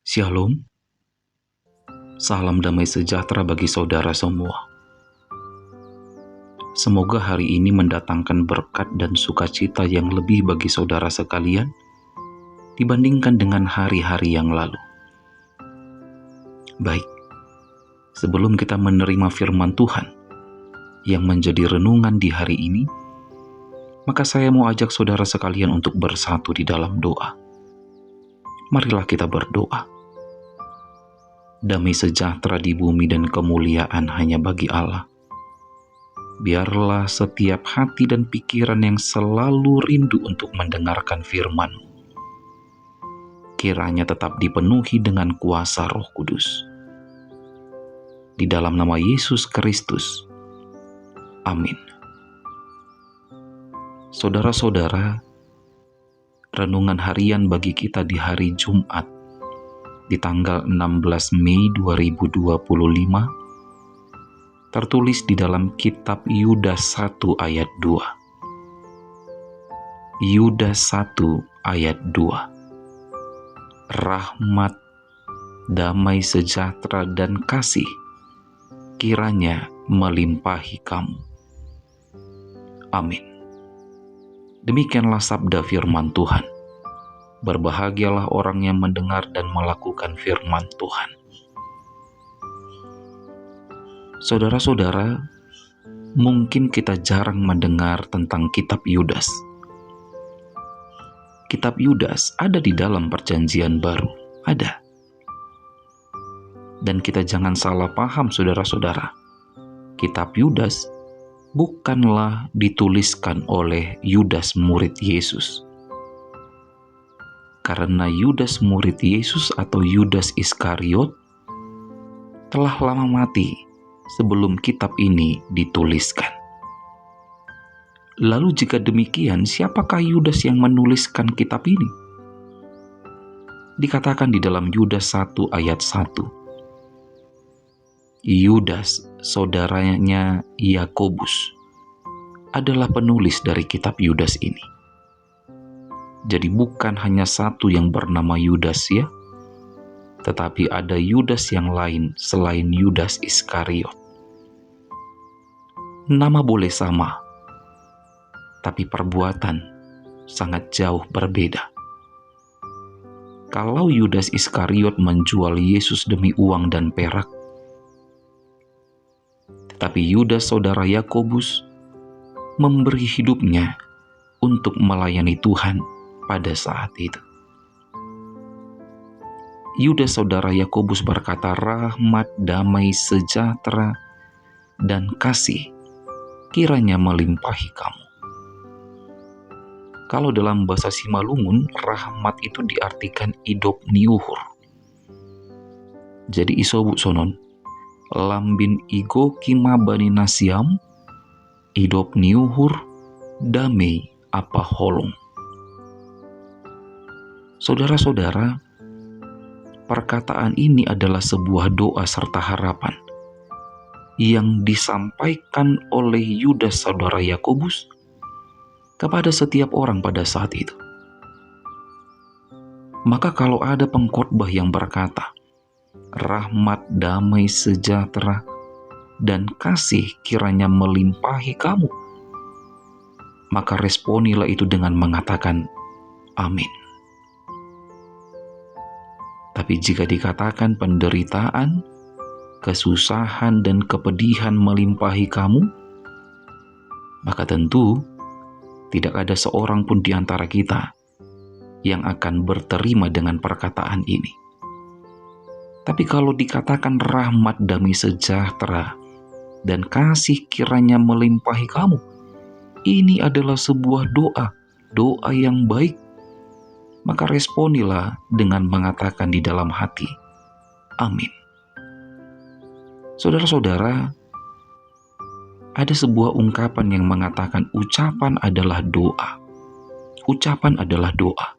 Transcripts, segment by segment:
Shalom, salam damai sejahtera bagi saudara semua. Semoga hari ini mendatangkan berkat dan sukacita yang lebih bagi saudara sekalian dibandingkan dengan hari-hari yang lalu. Baik, sebelum kita menerima firman Tuhan yang menjadi renungan di hari ini, maka saya mau ajak saudara sekalian untuk bersatu di dalam doa. Marilah kita berdoa. Damai sejahtera di bumi dan kemuliaan hanya bagi Allah. Biarlah setiap hati dan pikiran yang selalu rindu untuk mendengarkan firman-Mu, kiranya tetap dipenuhi dengan kuasa Roh Kudus. Di dalam nama Yesus Kristus. Amin. Saudara-saudara, renungan harian bagi kita di hari Jumat di tanggal 16 Mei 2025 tertulis di dalam kitab Yudas 1 ayat 2. Yudas 1 ayat 2. Rahmat, damai sejahtera dan kasih kiranya melimpahi kamu. Amin. Demikianlah sabda firman Tuhan. Berbahagialah orang yang mendengar dan melakukan firman Tuhan. Saudara-saudara, mungkin kita jarang mendengar tentang kitab Yudas. Kitab Yudas ada di dalam Perjanjian Baru, ada. Dan kita jangan salah paham, saudara-saudara. Kitab Yudas bukanlah dituliskan oleh Yudas murid Yesus. Karena Yudas murid Yesus atau Yudas Iskariot telah lama mati sebelum kitab ini dituliskan. Lalu jika demikian, siapakah Yudas yang menuliskan kitab ini? Dikatakan di dalam Yudas 1 ayat 1. Yudas, saudaranya Yakobus, adalah penulis dari kitab Yudas ini. Jadi bukan hanya satu yang bernama Yudas ya, tetapi ada Yudas yang lain selain Yudas Iskariot. Nama boleh sama, tapi perbuatan sangat jauh berbeda. Kalau Yudas Iskariot menjual Yesus demi uang dan perak, tetapi Yudas saudara Yakobus memberi hidupnya untuk melayani Tuhan pada saat itu. Yudas saudara Yakobus berkata, rahmat, damai sejahtera dan kasih kiranya melimpahi kamu. Kalau dalam bahasa Simalungun, rahmat itu diartikan idop niuhur. Jadi isobu sonon, lambin igo kima bani nasiam, idop niuhur, damai apa holong. Saudara-saudara, perkataan ini adalah sebuah doa serta harapan yang disampaikan oleh Yudas saudara Yakobus kepada setiap orang pada saat itu. Maka kalau ada pengkhotbah yang berkata, rahmat, damai sejahtera dan kasih kiranya melimpahi kamu, maka responilah itu dengan mengatakan amin. Tapi jika dikatakan penderitaan, kesusahan, dan kepedihan melimpahi kamu, maka tentu tidak ada seorang pun di antara kita yang akan berterima dengan perkataan ini. Tapi kalau dikatakan rahmat, damai sejahtera, dan kasih kiranya melimpahi kamu, ini adalah sebuah doa yang baik. Maka responilah dengan mengatakan di dalam hati, amin. Saudara-saudara, ada sebuah ungkapan yang mengatakan ucapan adalah doa. Ucapan adalah doa.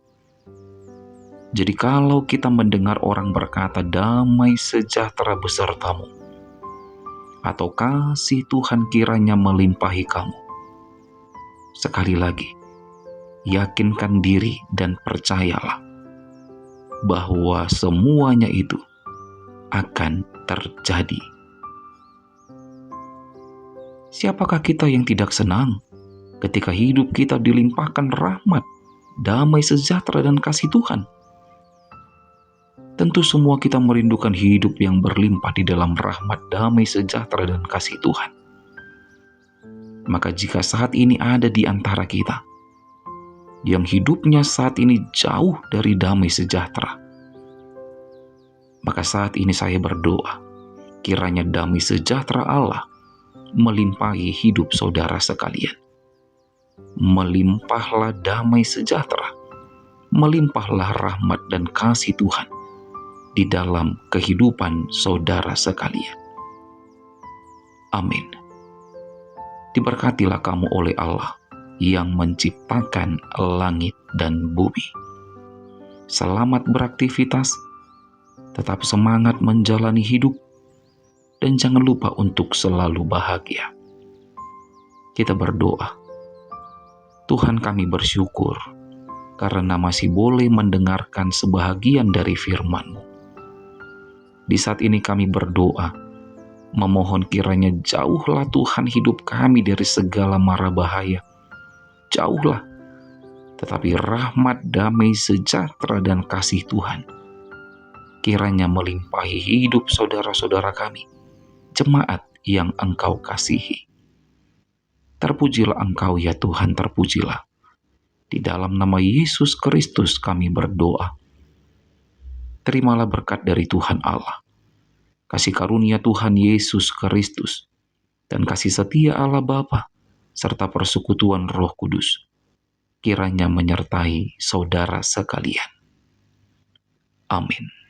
Jadi kalau kita mendengar orang berkata damai sejahtera besertamu, atau kasih Tuhan kiranya melimpahi kamu, sekali lagi, yakinkan diri dan percayalah bahwa semuanya itu akan terjadi. Siapakah kita yang tidak senang ketika hidup kita dilimpahkan rahmat, damai sejahtera, dan kasih Tuhan? Tentu semua kita merindukan hidup yang berlimpah di dalam rahmat, damai sejahtera, dan kasih Tuhan. Maka jika saat ini ada di antara kita yang hidupnya saat ini jauh dari damai sejahtera, maka saat ini saya berdoa, kiranya damai sejahtera Allah melimpahi hidup saudara sekalian. Melimpahlah damai sejahtera, melimpahlah rahmat dan kasih Tuhan di dalam kehidupan saudara sekalian. Amin. Diberkatilah kamu oleh Allah yang menciptakan langit dan bumi. Selamat beraktivitas, tetap semangat menjalani hidup, dan jangan lupa untuk selalu bahagia. Kita berdoa. Tuhan, kami bersyukur karena masih boleh mendengarkan sebahagian dari firman-Mu. Di saat ini kami berdoa, memohon kiranya jauhlah Tuhan hidup kami dari segala mara bahaya. Jauhlah, tetapi rahmat, damai, sejahtera, dan kasih Tuhan kiranya melimpahi hidup saudara-saudara kami, jemaat yang Engkau kasihi. Terpujilah Engkau ya Tuhan, terpujilah. Di dalam nama Yesus Kristus kami berdoa. Terimalah berkat dari Tuhan Allah, kasih karunia Tuhan Yesus Kristus, dan kasih setia Allah Bapa, serta persekutuan Roh Kudus, kiranya menyertai saudara sekalian. Amin.